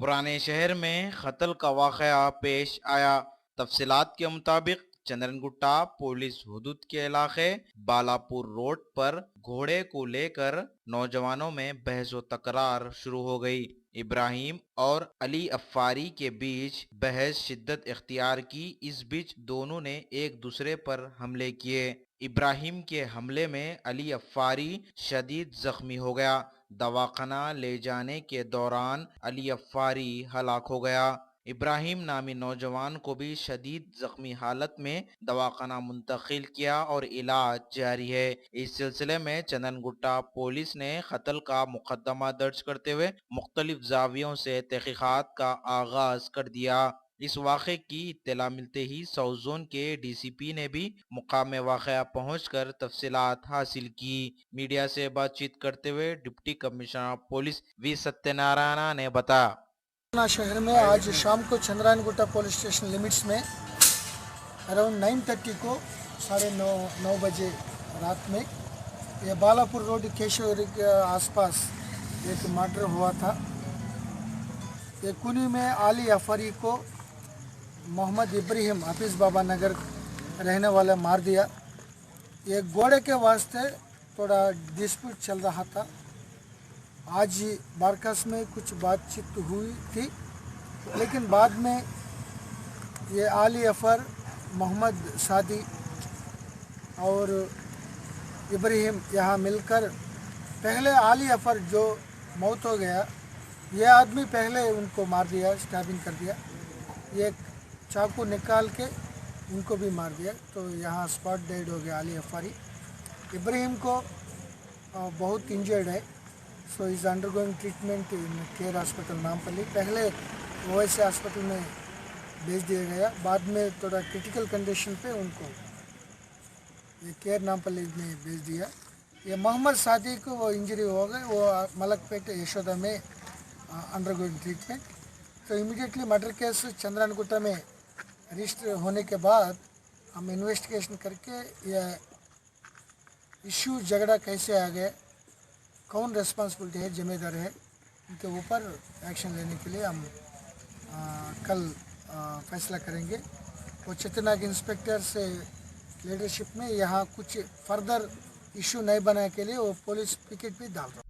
पुराने शहर में कत्ल का वाकया पेश आया। तफसीलात के मुताबिक चंद्रनगुट्टा पुलिस हुदूद के इलाके बालापुर रोड पर घोड़े को लेकर नौजवानों में बहस व तकरार शुरू हो गई। इब्राहिम और अली अफ्फारी के बीच बहस शिद्दत इख्तियार की। इस बीच दोनों ने एक दूसरे पर हमले किए। इब्राहिम के हमले में अली अफ्फारी शदीद जख्मी हो गया। दवाखाना ले जाने के दौरान अली अफ्फारी हलाक हो गया। इब्राहिम नामी नौजवान को भी शदीद जख्मी हालत में दवाखाना मुंतकिल किया और इलाज जारी है। इस सिलसिले में चंदनगुट्टा पुलिस ने कत्ल का मुकदमा दर्ज करते हुए मुख्तलिफ जावियों से तहकीकात का आगाज कर दिया। इस वाक़े की इत्तला मिलते ही साउथ जोन के डीसीपी ने भी मुकाम वाक़या पहुंचकर तफसीलात हासिल की। मीडिया से बातचीत करते हुए deputy commissioner police V Satyanarayana ने बताया, शहर में आज शाम को चंद्रायनगुट्टा पुलिस स्टेशन लिमिट्स में अराउंड 9:30 को 9:30 बजे रात में ये बालापुर रोड केशवरी के आसपास एक मर्डर हुआ था। ये कुनी में अली अफरी को मोहम्मद इब्राहिम हफीज़ बाबा नगर रहने वाला मार दिया। ये घोड़े के वास्ते थोड़ा डिस्प्यूट चल रहा था। आज बारकास में कुछ बातचीत हुई थी, लेकिन बाद में ये अली अफर, मोहम्मद सादी और इब्राहिम यहाँ मिलकर पहले अली अफर जो मौत हो गया, ये आदमी पहले उनको मार दिया, स्टैबिंग कर दिया। ये चाकू निकाल के उनको भी मार दिया, तो यहाँ स्पॉट डेड हो गया अली अफारी। इब्राहिम को बहुत इंजर्ड है, so is undergoing treatment in care hospital Nampally. पहले ओएसए हॉस्पिटल में भेज दिया गया, बाद में थोड़ा क्रिटिकल कंडीशन पे उनको ये केयर नामपल्ली में भेज दिया। ये मोहम्मद सादी को वो इंजरी हो गई, वो मलकपेट यशोदा में अंडरगोइंग ट्रीटमेंट। तो इमीडिएटली मर्डर केस चंद्रायनगुट्टा में रजिस्टर होने के बाद हम इन्वेस्टिगेशन करके यह इशू झगड़ा कैसे आ गया, कौन रिस्पॉन्सिबिलिटी है, जिम्मेदार है, उनके ऊपर एक्शन लेने के लिए हम कल फैसला करेंगे। वो चितनाग इंस्पेक्टर से लीडरशिप में यहाँ कुछ फर्दर इशू नहीं बनाने के लिए वो पुलिस पिकेट भी डाल रहा है।